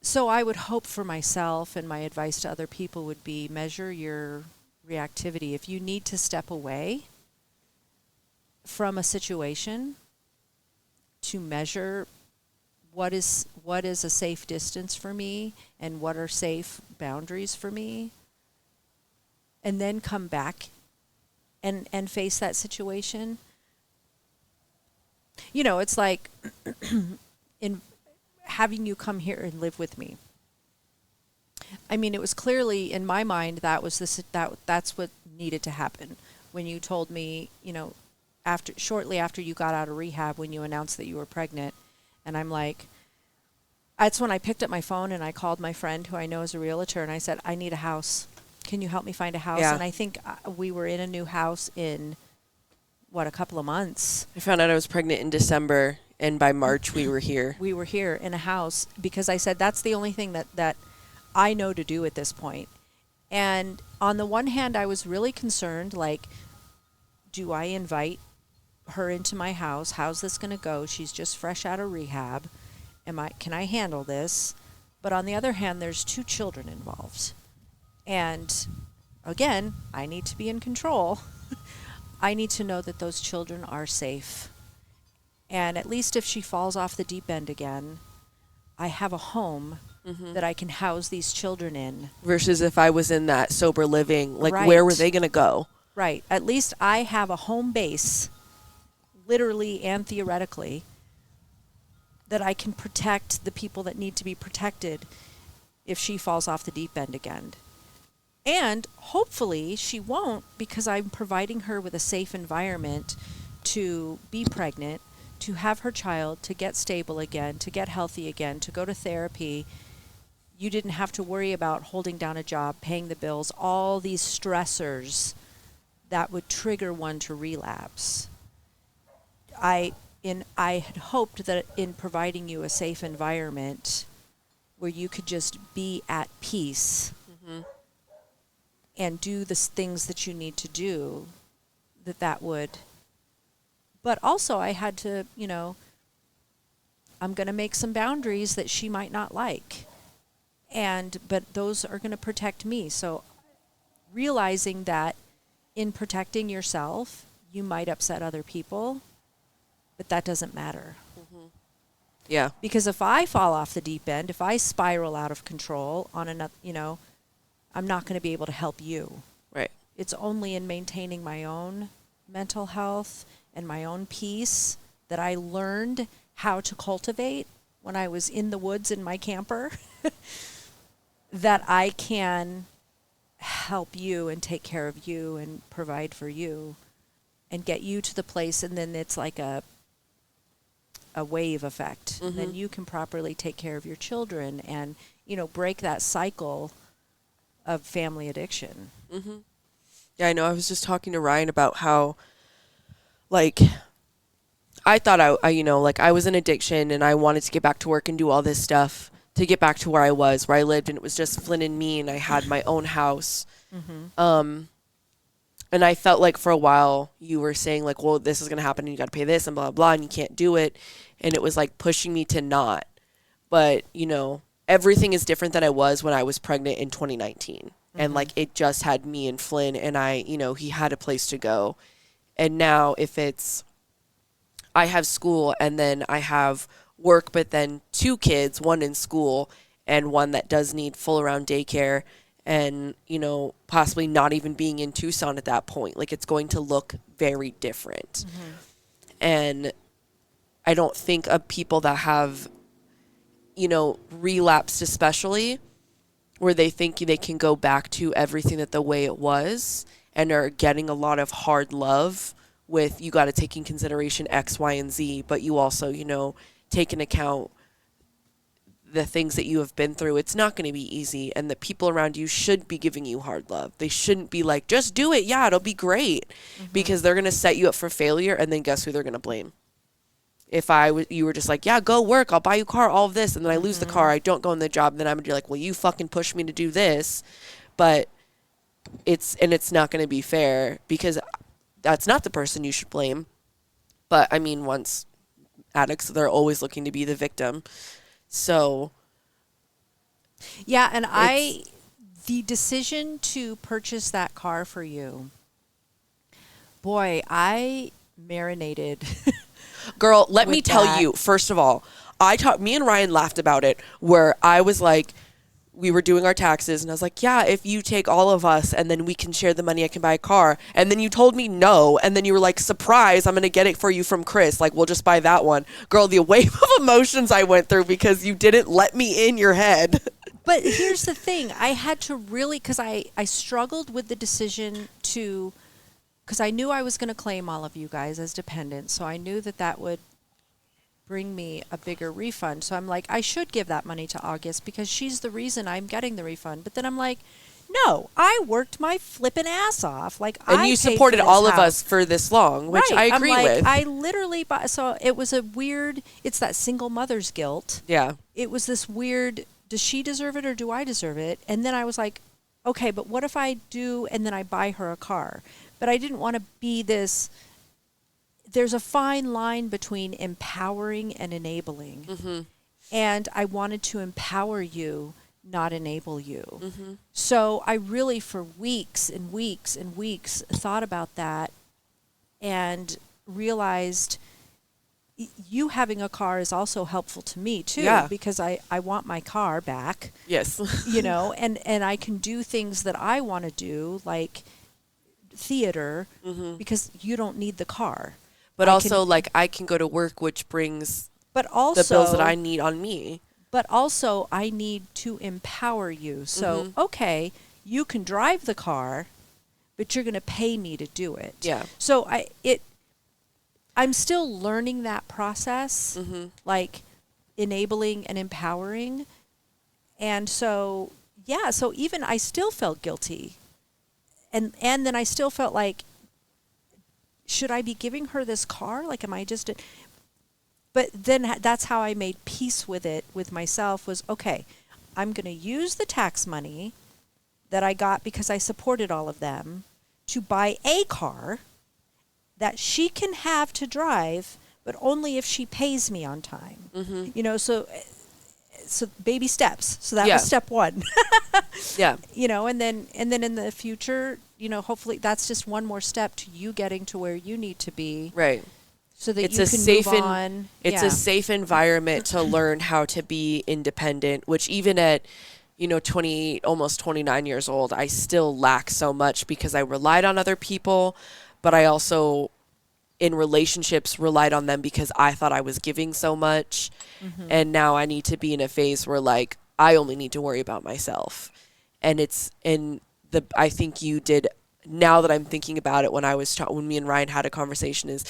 So I would hope for myself, and my advice to other people would be measure your reactivity. If you need to step away from a situation to measure what is a safe distance for me and what are safe boundaries for me, and then come back and face that situation. You know, it's like in having you come here and live with me. I mean, it was clearly in my mind that's what needed to happen when you told me, you know, shortly after you got out of rehab, when you announced that you were pregnant. And I'm like, that's when I picked up my phone and I called my friend who I know is a realtor, and I said, I need a house. Can you help me find a house? Yeah. And I think we were in a new house in, a couple of months. I found out I was pregnant in December, and by March we were here. We were here in a house because I said, that's the only thing that I know to do at this point. And on the one hand, I was really concerned, like, do I invite her into my house? How's this going to go? She's just fresh out of rehab. Can I handle this? But on the other hand, there's 2 children involved. And again, I need to be in control. I need to know that those children are safe. And at least if she falls off the deep end again, I have a home that I can house these children in. Versus if I was in that sober living, like, Right. Where were they going to go? Right. At least I have a home base, literally and theoretically, that I can protect the people that need to be protected if she falls off the deep end again. And hopefully she won't, because I'm providing her with a safe environment to be pregnant, to have her child, to get stable again, to get healthy again, to go to therapy. You didn't have to worry about holding down a job, paying the bills, all these stressors that would trigger one to relapse. I had hoped that in providing you a safe environment where you could just be at peace and do the things that you need to do, that would. But also I had to, I'm going to make some boundaries that she might not like. But those are going to protect me. So realizing that in protecting yourself, you might upset other people, but that doesn't matter. Yeah. Because if I fall off the deep end, if I spiral out of control on another, I'm not going to be able to help you. Right. It's only in maintaining my own mental health and my own peace that I learned how to cultivate when I was in the woods in my camper that I can help you and take care of you and provide for you and get you to the place, and then it's like a wave effect. And then you can properly take care of your children and, break that cycle of family addiction. Yeah, I know. I was just talking to Ryan about how, like, I thought I was in addiction and I wanted to get back to work and do all this stuff to get back to where I lived, and it was just Flynn and me, and I had my own house. And I felt like for a while you were saying, like, well, this is going to happen and you got to pay this and blah, blah, blah, and you can't do it. And it was like pushing me to not. But, everything is different than I was when I was pregnant in 2019. And like, it just had me and Flynn, and he had a place to go. And now if I have school and then I have work, but then 2 kids, one in school and one that does need full around daycare, and, possibly not even being in Tucson at that point. Like, it's going to look very different. And I don't think of people that have, relapsed, especially, where they think they can go back to everything that the way it was, and are getting a lot of hard love with, you got to take in consideration X, Y, and Z, but you also, take into account the things that you have been through. It's not going to be easy, and the people around you should be giving you hard love. They shouldn't be like, just do it, yeah, it'll be great, because they're going to set you up for failure, and then guess who they're going to blame? If you were just like, yeah, go work, I'll buy you a car, all of this, and then I lose the car, I don't go in the job, and then I'm going to be like, well, you fucking pushed me to do this. But it's not going to be fair, because that's not the person you should blame. But I mean, once addicts, they're always looking to be the victim. So Yeah, and the decision to purchase that car for you, boy, I marinated. Girl, let me with tell that. you, first of all, me and Ryan laughed about it, where I was like, we were doing our taxes, and I was like, yeah, if you take all of us and then we can share the money, I can buy a car. And then you told me no, and then you were like, surprise, I'm going to get it for you from Chris. Like, we'll just buy that one. Girl, the wave of emotions I went through because you didn't let me in your head. But here's the thing. I had to really, because I struggled with the decision to, because I knew I was going to claim all of you guys as dependents. So I knew that that would bring me a bigger refund. So I'm like, I should give that money to August because she's the reason I'm getting the refund. But then I'm like, no, I worked my flippin' ass off. Like, And you supported all of us for this long, which I agree with. I literally bought, so it was a weird, it's that single mother's guilt. Yeah. It was this weird, does she deserve it or do I deserve it? And then I was like, okay, but what if I do and then I buy her a car? But I didn't want to be this, there's a fine line between empowering and enabling. Mm-hmm. And I wanted to empower you, not enable you. Mm-hmm. So I really, for weeks and weeks and weeks, thought about that and realized you having a car is also helpful to me too, because I want my car back. Yes. You know, and I can do things that I want to do, like theater, because you don't need the car. But also, like, I can go to work, which brings but also the bills that I need on me. But also, I need to empower you. So, okay, you can drive the car, but you're going to pay me to do it. Yeah. So I'm still learning that process, like enabling and empowering. And so, yeah, so even I still felt guilty. And then I still felt like, should I be giving her this car? Like, am I just... But then that's how I made peace with it, with myself, was, okay, I'm going to use the tax money that I got because I supported all of them to buy a car that she can have to drive, but only if she pays me on time. You know, so baby steps. So that was step one. Yeah. You know, and then in the future, you know, hopefully that's just one more step to you getting to where you need to be. Right. So that it's you a can safe move on. It's a safe environment to learn how to be independent, which even at, you know, 20, almost 29 years old, I still lack so much because I relied on other people, but I also, in relationships, relied on them because I thought I was giving so much. And now I need to be in a phase where, like, I only need to worry about myself. And I think you did, now that I'm thinking about it, when me and Ryan had a conversation, is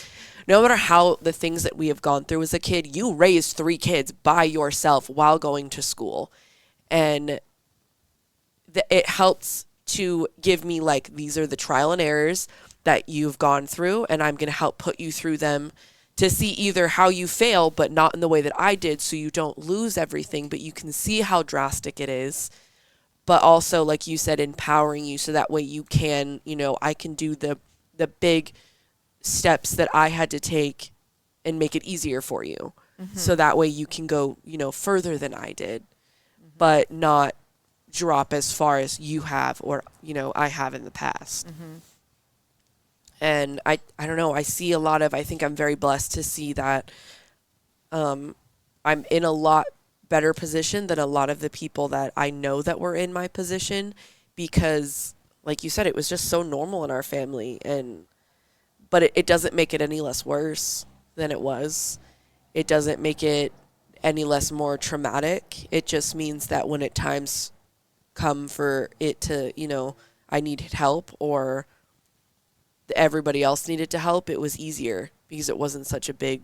no matter how the things that we have gone through as a kid, you raised 3 kids by yourself while going to school. And it helps to give me, like, these are the trial and errors that you've gone through, and I'm going to help put you through them to see either how you fail, but not in the way that I did, so you don't lose everything, but you can see how drastic it is. But also, like you said, empowering you so that way you can, you know, I can do the big steps that I had to take and make it easier for you. So that way you can go, you know, further than I did, but not drop as far as you have or, you know, I have in the past. And I don't know, I think I'm very blessed to see that I'm in a lot better position than a lot of the people that I know that were in my position, because, like you said, it was just so normal in our family. But it doesn't make it any less worse than it was. It doesn't make it any less more traumatic. It just means that when times come for it to, you know, I needed help or everybody else needed to help, it was easier because it wasn't such a big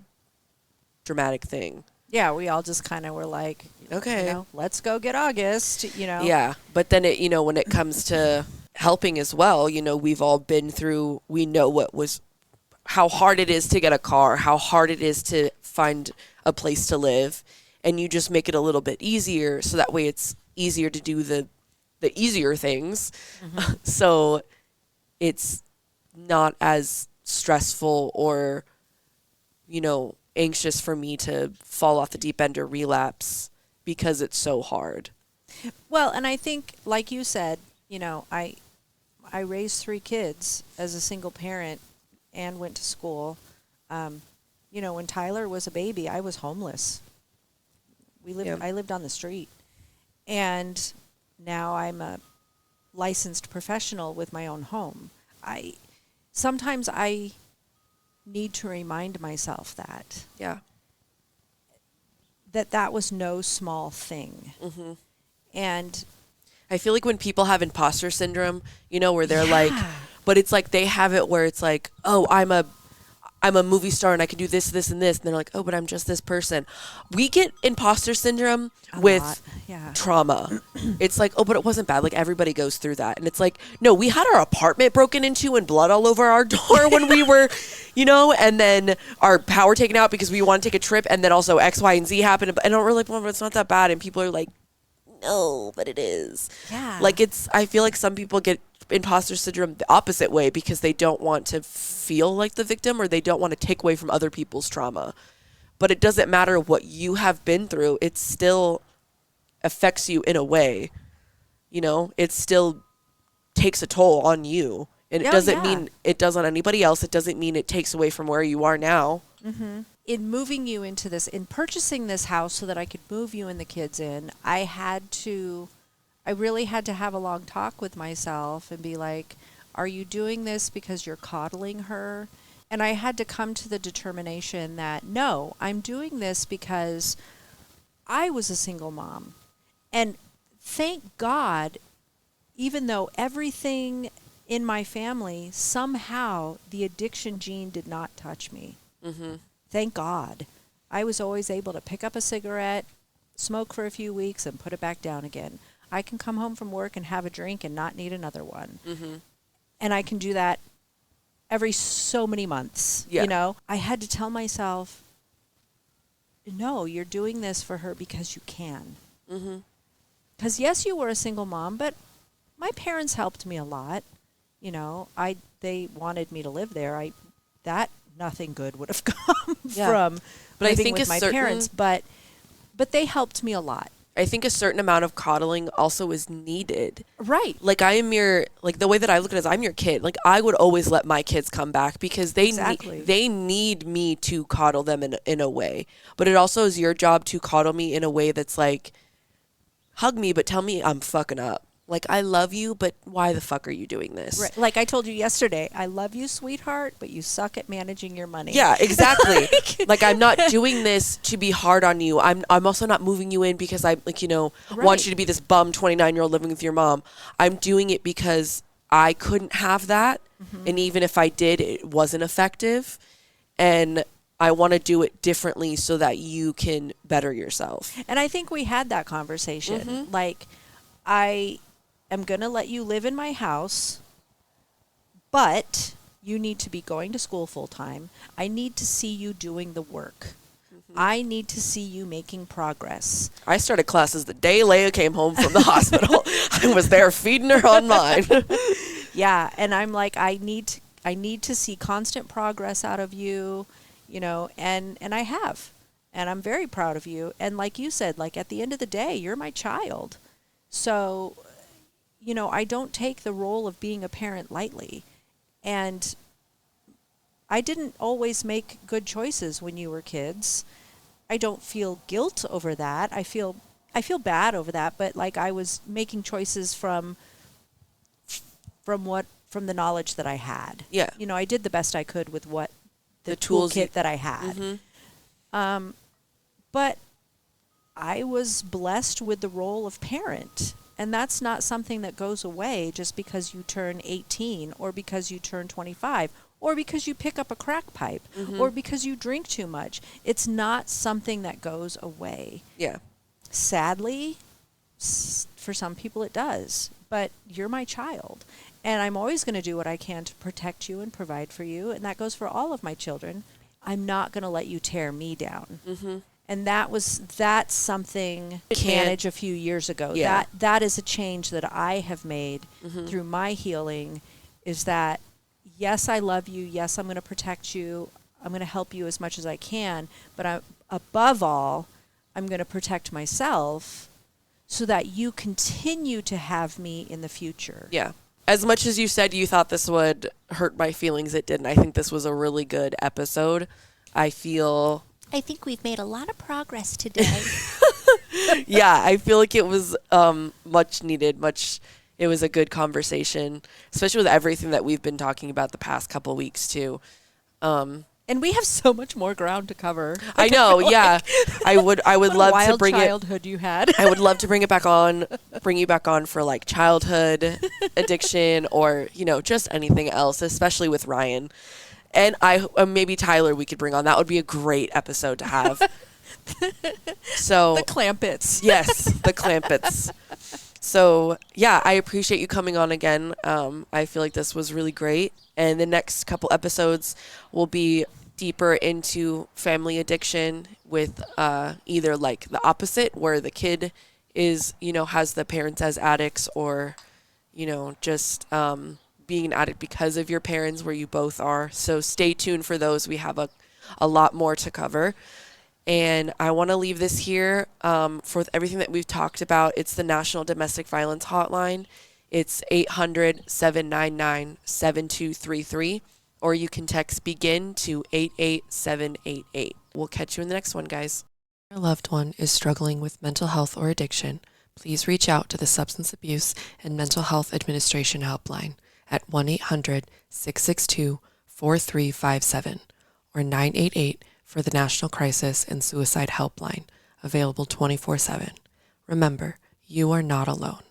dramatic thing. Yeah, we all just kind of were like, okay, you know, let's go get August, you know. Yeah, but then it, you know, when it comes to helping as well, you know, we've all been through, we know how hard it is to get a car, how hard it is to find a place to live, and you just make it a little bit easier so that way it's easier to do the easier things. So it's not as stressful or, you know, anxious for me to fall off the deep end or relapse because it's so hard. Well, and I think, like you said, you know, I raised 3 kids as a single parent and went to school. You know, when Tyler was a baby, I was homeless. Yeah. I lived on the street. And now I'm a licensed professional with my own home. Sometimes I need to remind myself Yeah. that was no small thing. Mm-hmm. And I feel like when people have imposter syndrome, you know, where they're Yeah. like, but it's like they have it where it's like, oh, I'm a movie star and I can do this, this, and this. And they're like, oh, but I'm just this person. We get imposter syndrome a with lot. Yeah. trauma. It's like, oh, but it wasn't bad. Like everybody goes through that. And it's like, no, we had our apartment broken into and blood all over our door when we were, you know, and then our power taken out because we want to take a trip. And then also X, Y, and Z happened. And we're like, well, it's not that bad. And people are like, no, but it is. Yeah. Like I feel like some people get imposter syndrome the opposite way because they don't want to feel like the victim or they don't want to take away from other people's trauma. But it doesn't matter what you have been through. It still affects you in a way. You know, it still takes a toll on you. And it doesn't mean it does on anybody else. It doesn't mean it takes away from where you are now. Mm-hmm. In moving you into this, in purchasing this house so that I could move you and the kids in, I really had to have a long talk with myself and be like, are you doing this because you're coddling her? And I had to come to the determination that, no, I'm doing this because I was a single mom. And thank God, even though everything in my family, somehow the addiction gene did not touch me. Mm-hmm. Thank God. I was always able to pick up a cigarette, smoke for a few weeks, and put it back down again. I can come home from work and have a drink and not need another one. Mm-hmm. And I can do that every so many months. Yeah. You know, I had to tell myself, no, you're doing this for her because you can. Mm-hmm. Because yes, you were a single mom, but my parents helped me a lot. You know, they wanted me to live there. Nothing good would have come from but living I think with my parents, but they helped me a lot. I think a certain amount of coddling also is needed. Right. Like the way that I look at it is I'm your kid. Like I would always let my kids come back because they need me to coddle them in a way. But it also is your job to coddle me in a way that's like, hug me, but tell me I'm fucking up. Like, I love you, but why the fuck are you doing this? Right. Like I told you yesterday, I love you, sweetheart, but you suck at managing your money. Yeah, exactly. Like, I'm not doing this to be hard on you. I'm also not moving you in because I, like, you know, want you to be this bum 29-year-old living with your mom. I'm doing it because I couldn't have that. Mm-hmm. And even if I did, it wasn't effective. And I want to do it differently so that you can better yourself. And I think we had that conversation. Mm-hmm. Like, I am going to let you live in my house, but you need to be going to school full time. I need to see you doing the work. Mm-hmm. I need to see you making progress. I started classes the day Leia came home from the hospital. I was there feeding her online. Yeah, and I'm like, I need to see constant progress out of you, you know, and I have. And I'm very proud of you. And like you said, like at the end of the day, you're my child. So, you know, I don't take the role of being a parent lightly. And I didn't always make good choices when you were kids. I don't feel guilt over that. I feel bad over that, but like I was making choices from the knowledge that I had. Yeah. You know, I did the best I could with what the tools toolkit that I had. Mm-hmm. But I was blessed with the role of parent. And that's not something that goes away just because you turn 18 or because you turn 25 or because you pick up a crack pipe or because you drink too much. It's not something that goes away. Yeah. Sadly, for some people it does. But you're my child. And I'm always going to do what I can to protect you and provide for you. And that goes for all of my children. I'm not going to let you tear me down. Mm-hmm. And that's something to manage a few years ago. Yeah. That is a change that I have made through my healing, is that, yes, I love you. Yes, I'm going to protect you. I'm going to help you as much as I can. But above all, I'm going to protect myself so that you continue to have me in the future. Yeah. As much as you said you thought this would hurt my feelings, it didn't. I think this was a really good episode. I think we've made a lot of progress today. Yeah, I feel like it was much needed, it was a good conversation, especially with everything that we've been talking about the past couple weeks too. And we have so much more ground to cover. I know, yeah. I would love to bring childhood you had. I would love to bring you back on for like childhood addiction or, just anything else, especially with Ryan. And maybe Tyler we could bring on. That would be a great episode to have. So the Clampets. Yes, the Clampets. So, yeah, I appreciate you coming on again. I feel like this was really great. And the next couple episodes will be deeper into family addiction with either like the opposite, where the kid is, has the parents as addicts, or, just being an addict because of your parents, where you both are. So stay tuned for those. We have a lot more to cover. And I want to leave this here for everything that we've talked about. It's the National Domestic Violence Hotline. It's 800-799-7233, or you can text BEGIN to 88788. We'll catch you in the next one, guys. If your loved one is struggling with mental health or addiction, please reach out to the Substance Abuse and Mental Health Administration Helpline at 1-800-662-4357 or 988 for the National Crisis and Suicide Helpline, available 24/7. Remember, you are not alone.